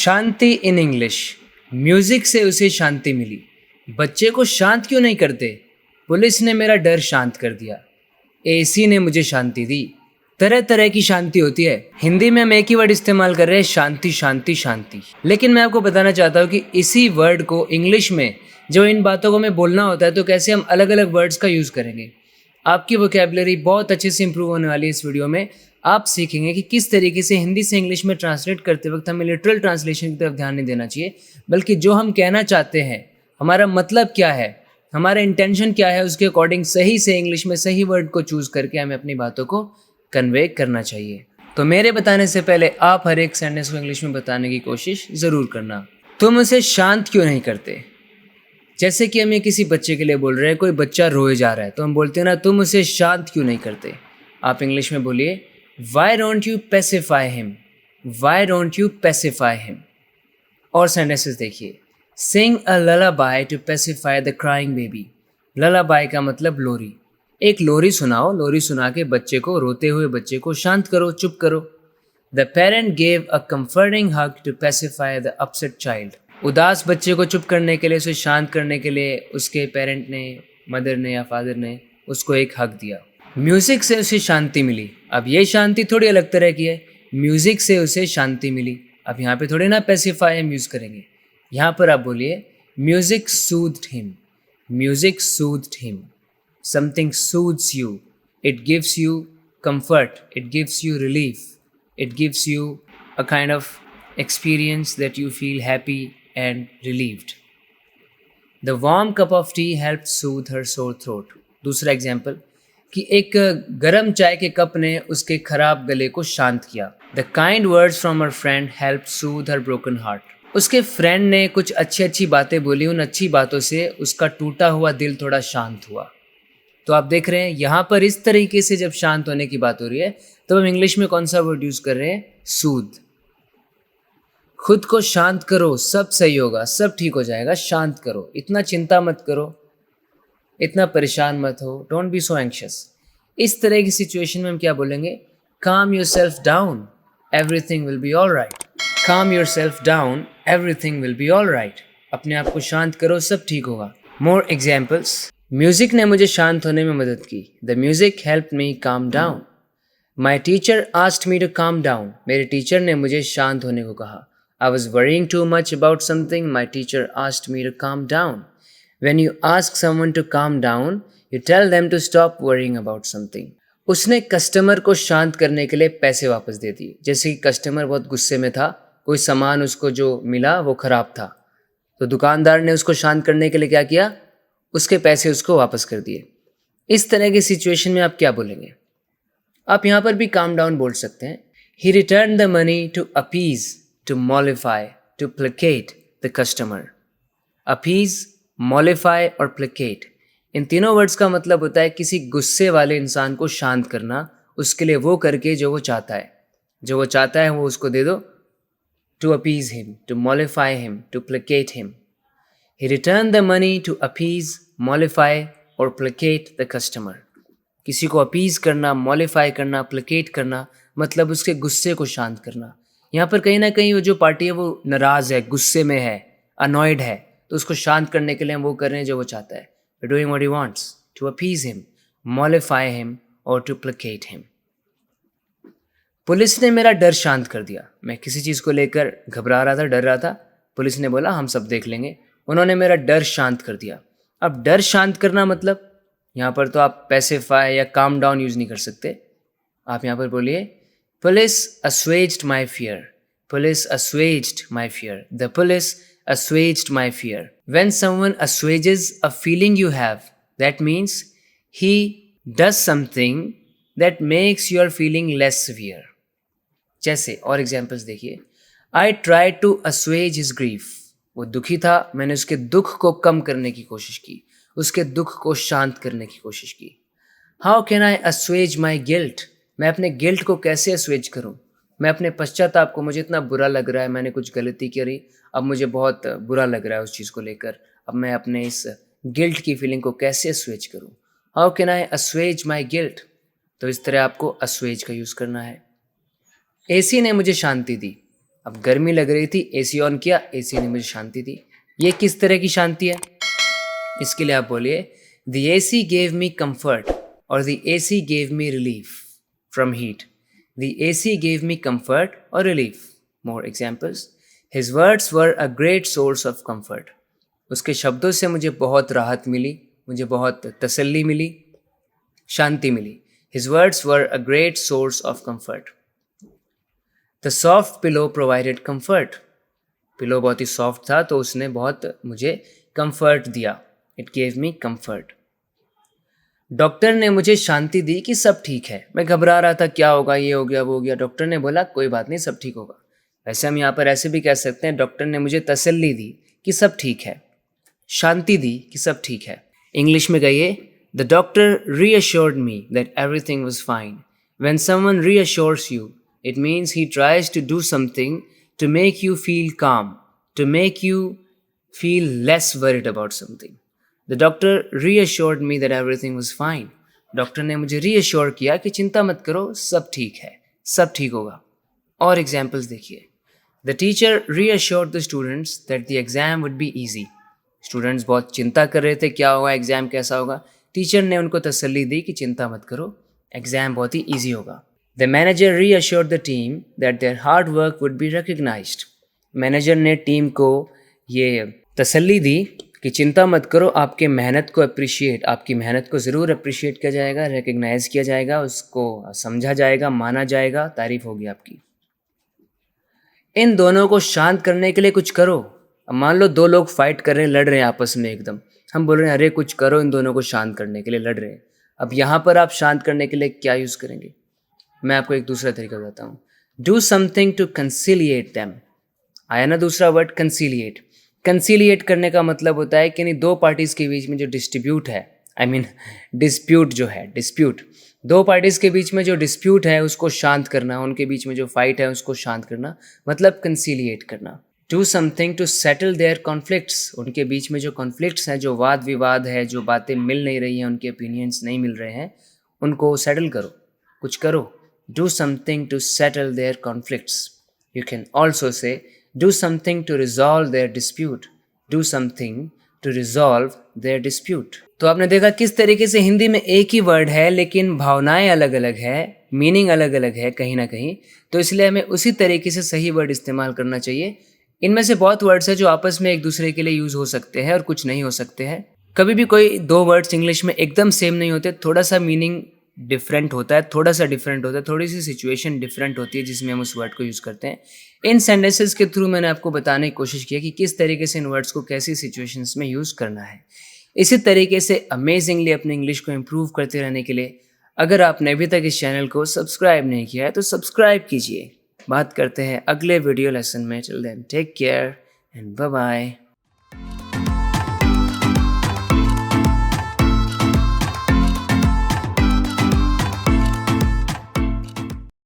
Shanti in English. Music से उसे शांति मिली। बच्चे को शांत क्यों नहीं करते? पुलिस ने मेरा डर शांत कर दिया। एसी ने मुझे शांति दी। तरह तरह की शांति होती है। हिंदी में हम एक ही वर्ड इस्तेमाल कर रहे हैं, शांति शांति शांति। लेकिन मैं आपको बताना चाहता हूँ कि इसी वर्ड को इंग्लिश में जो इन बातों को हमें बोलना होता है तो कैसे हम अलग अलग वर्ड्स का यूज़ करेंगे। आपकी वोकैबुलरी बहुत अच्छे से इंप्रूव होने वाली है। इस वीडियो में आप सीखेंगे कि किस तरीके से हिंदी से इंग्लिश में ट्रांसलेट करते वक्त हमें लिटरल ट्रांसलेशन की तरफ ध्यान नहीं देना चाहिए, बल्कि जो हम कहना चाहते हैं, हमारा मतलब क्या है, हमारा इंटेंशन क्या है, उसके अकॉर्डिंग सही से इंग्लिश में सही वर्ड को चूज़ करके हमें अपनी बातों को कन्वे करना चाहिए। तो मेरे बताने से पहले आप हर एक सेंटेंस को इंग्लिश में बताने की कोशिश ज़रूर करना। तुम उसे शांत क्यों नहीं करते? जैसे कि हम ये किसी बच्चे के लिए बोल रहे हैं, कोई बच्चा रोए जा रहा है तो हम बोलते हैं ना, तुम उसे शांत क्यों नहीं करते। आप इंग्लिश में बोलिए, why don't you pacify him, why don't you pacify him. और सेंटेंसेस देखिए, sing a lullaby to pacify the crying baby. Lullaby का मतलब लोरी। एक लोरी सुनाओ, लोरी सुना के बच्चे को, रोते हुए बच्चे को शांत करो, चुप करो। The parent gave a comforting hug to pacify the upset child. उदास बच्चे को चुप करने के लिए, उसे शांत करने के लिए उसके पेरेंट ने, मदर ने या फादर ने उसको एक हक दिया। म्यूज़िक से उसे शांति मिली। अब ये शांति थोड़ी अलग तरह की है। म्यूज़िक से उसे शांति मिली। अब यहाँ पे थोड़े ना पेसिफाई हम यूज़ करेंगे। यहाँ पर आप बोलिए, music soothed him, music soothed him. Something soothes you, it gives you comfort, it gives you relief, it gives you a kind of experience that you feel happy and relieved. The warm cup of tea helped soothe her sore throat. दूसरा example कि एक गर्म चाय के cup ने उसके खराब गले को शांत किया। The kind words from her friend helped soothe her broken heart. उसके फ्रेंड ने कुछ अच्छी अच्छी बातें बोली, उन अच्छी बातों से उसका टूटा हुआ दिल थोड़ा शांत हुआ। तो आप देख रहे हैं यहाँ पर इस तरीके से जब शांत होने की बात हो रही है तो हम इंग्लिश में कौन सा वर्ड यूज़ कर रहे हैं? सूद। खुद को शांत करो, सब सही होगा, सब ठीक हो जाएगा। शांत करो, इतना चिंता मत करो, इतना परेशान मत हो, डोंट बी सो एंक्शियस। इस तरह की सिचुएशन में हम क्या बोलेंगे? काम your self down, everything will be all right. काम your self down, everything will be all right. अपने आप को शांत करो, सब ठीक होगा। More examples. म्यूज़िक ने मुझे शांत होने में मदद की। The music help me calm down. My teacher asked me to calm down. मेरे टीचर ने मुझे शांत होने को कहा। I was worrying too much about something, my teacher asked me to calm down. When you ask someone to calm down, you tell them to stop worrying about something. उसने customer को शांत करने के लिए पैसे वापस दे दिए। जैसे कि कस्टमर बहुत गुस्से में था, कोई सामान उसको जो मिला वो ख़राब था, तो दुकानदार ने उसको शांत करने के लिए क्या किया? उसके पैसे उसको वापस कर दिए। इस तरह की सिचुएशन में आप क्या बोलेंगे? आप यहाँ पर भी काम डाउन बोल सकते हैं। He return the money to appease, to mollify, to placate the customer. Appease, mollify और प्लेकेट, इन तीनों वर्ड्स का मतलब होता है किसी गुस्से वाले इंसान को शांत करना, उसके लिए वो करके जो वो चाहता है। जो वो चाहता है वो उसको दे दो। To appease him, to mollify him, to placate him. He returned the money to appease, mollify और placate the customer. किसी को अपीज करना, मॉलिफाई करना, प्लेकेट करना मतलब उसके गुस्से को शांत करना। यहाँ पर कहीं ना कहीं वो जो पार्टी है वो नाराज़ है, गुस्से में है, अनॉयड है, तो उसको शांत करने के लिए हम वो कर रहे हैं जो वो चाहता है। We're doing what he wants, to appease him, mollify him और to placate him. पुलिस ने मेरा डर शांत कर दिया। मैं किसी चीज़ को लेकर घबरा रहा था, डर रहा था। पुलिस ने बोला हम सब देख लेंगे। उन्होंने मेरा डर शांत कर दिया। अब डर शांत करना मतलब यहाँ पर तो आप पेसिफाई या काम डाउन यूज़ नहीं कर सकते। आप यहाँ पर बोलिए, police assuaged my fear, police assuaged my fear, the police assuaged my fear. When someone assuages a feeling you have, that means he does something that makes your feeling less severe. जैसे और examples देखिए, I tried to assuage his grief. वो दुखी था, मैंने उसके दुख को कम करने की कोशिश की, उसके दुख को शांत करने की कोशिश की। How can I assuage my guilt, मैं अपने गिल्ट को कैसे assuage करूँ? मैं अपने पश्चाताप को, मुझे इतना बुरा लग रहा है, मैंने कुछ गलती करी, अब मुझे बहुत बुरा लग रहा है उस चीज़ को लेकर, अब मैं अपने इस गिल्ट की फीलिंग को कैसे assuage करूँ? How can I assuage my guilt. तो इस तरह आपको assuage का यूज़ करना है। एसी ने मुझे शांति दी। अब गर्मी लग रही थी, एसी ऑन किया, एसी ने मुझे शांति दी। ये किस तरह की शांति है? इसके लिए आप बोलिए the AC gave me comfort और the AC gave me relief from heat. The AC gave me comfort और relief. More examples, his words were a great source of comfort. उसके शब्दों से मुझे बहुत राहत मिली, मुझे बहुत तसल्ली मिली, शांति मिली। His words were a great source of comfort. The soft pillow provided comfort. Pillow बहुत ही सॉफ्ट था तो उसने बहुत मुझे कंफर्ट दिया। It gave me comfort. Doctor ने मुझे शांति दी कि सब ठीक है। मैं घबरा रहा था, क्या होगा, ये हो गया वो हो गया। डॉक्टर ने बोला कोई बात नहीं, सब ठीक होगा। वैसे हम यहाँ पर ऐसे भी कह सकते हैं, डॉक्टर ने मुझे तसल्ली दी कि सब ठीक है, शांति दी कि सब ठीक है। इंग्लिश में कहिए the doctor reassured me that everything was fine. When someone reassures you, it means he tries to do something to make you feel calm, to make you feel less worried about something. The doctor reassured me that everything was fine. Doctor ने मुझे reassure किया कि चिंता मत करो, सब ठीक है, सब ठीक होगा। और एग्जाम्पल्स देखिए, The teacher reassured the students that the exam would be easy. Students बहुत चिंता कर रहे थे, क्या होगा, एग्जाम कैसा होगा। टीचर ने उनको तसल्ली दी कि चिंता मत करो, एग्जाम बहुत ही ईजी होगा। The manager reassured the team that their hard work would be recognized. Manager ने टीम को ये तसल्ली दी कि चिंता मत करो, आपके मेहनत को अप्रिशिएट, आपकी मेहनत को ज़रूर अप्रिशिएट किया जाएगा, रिकग्नाइज किया जाएगा, उसको समझा जाएगा, माना जाएगा, तारीफ होगी आपकी। इन दोनों को शांत करने के लिए कुछ करो। अब मान लो दो लोग फाइट कर रहे हैं, लड़ रहे हैं आपस में एकदम, हम बोल रहे हैं अरे कुछ करो, इन दोनों को शांत करने के लिए लड़ रहे हैं। अब यहाँ पर आप शांत करने के लिए क्या यूज़ करेंगे? मैं आपको एक दूसरा तरीका बताता हूँ। Do something to conciliate them. आया ना दूसरा वर्ड, कंसिलिएट। कंसिलिएट करने का मतलब होता है कि नहीं, दो पार्टीज़ के बीच में जो डिस्ट्रीब्यूट है, डिस्प्यूट जो है, डिस्प्यूट, दो पार्टीज़ के बीच में जो डिस्प्यूट है उसको शांत करना, उनके बीच में जो फाइट है उसको शांत करना, मतलब कंसिलिएट करना। Do something to settle their conflicts. उनके बीच में जो कॉन्फ्लिक्ट्स हैं, जो वाद विवाद है, जो बातें मिल नहीं रही हैं, उनके ओपिनियंस नहीं मिल रहे हैं, उनको सेटल करो, कुछ करो। Do something to settle their conflicts. You can also say do something to resolve their dispute. Do something to resolve their dispute. तो आपने देखा किस तरीके से हिंदी में एक ही वर्ड है लेकिन भावनाएं अलग अलग है, मीनिंग अलग अलग है कहीं ना कहीं, तो इसलिए हमें उसी तरीके से सही वर्ड इस्तेमाल करना चाहिए। इनमें से बहुत वर्ड्स हैं जो आपस में एक दूसरे के लिए यूज़ हो सकते हैं और कुछ नहीं हो सकते हैं। कभी भी कोई दो वर्ड्स इंग्लिश में एकदम सेम नहीं होते, थोड़ा सा मीनिंग डिफरेंट होता है, थोड़ा सा डिफरेंट होता है, थोड़ी सी सिचुएशन डिफरेंट होती है जिसमें हम उस वर्ड को यूज़ करते हैं। इन सेंटेंसेस के थ्रू मैंने आपको बताने की कोशिश की कि किस तरीके से इन वर्ड्स को कैसी सिचुएशंस में यूज़ करना है। इसी तरीके से अमेजिंगली अपने इंग्लिश को इम्प्रूव करते रहने के लिए अगर आपने अभी तक इस चैनल को सब्सक्राइब नहीं किया है तो सब्सक्राइब कीजिए। बात करते हैं अगले वीडियो लेसन में। Till then take care and bye bye.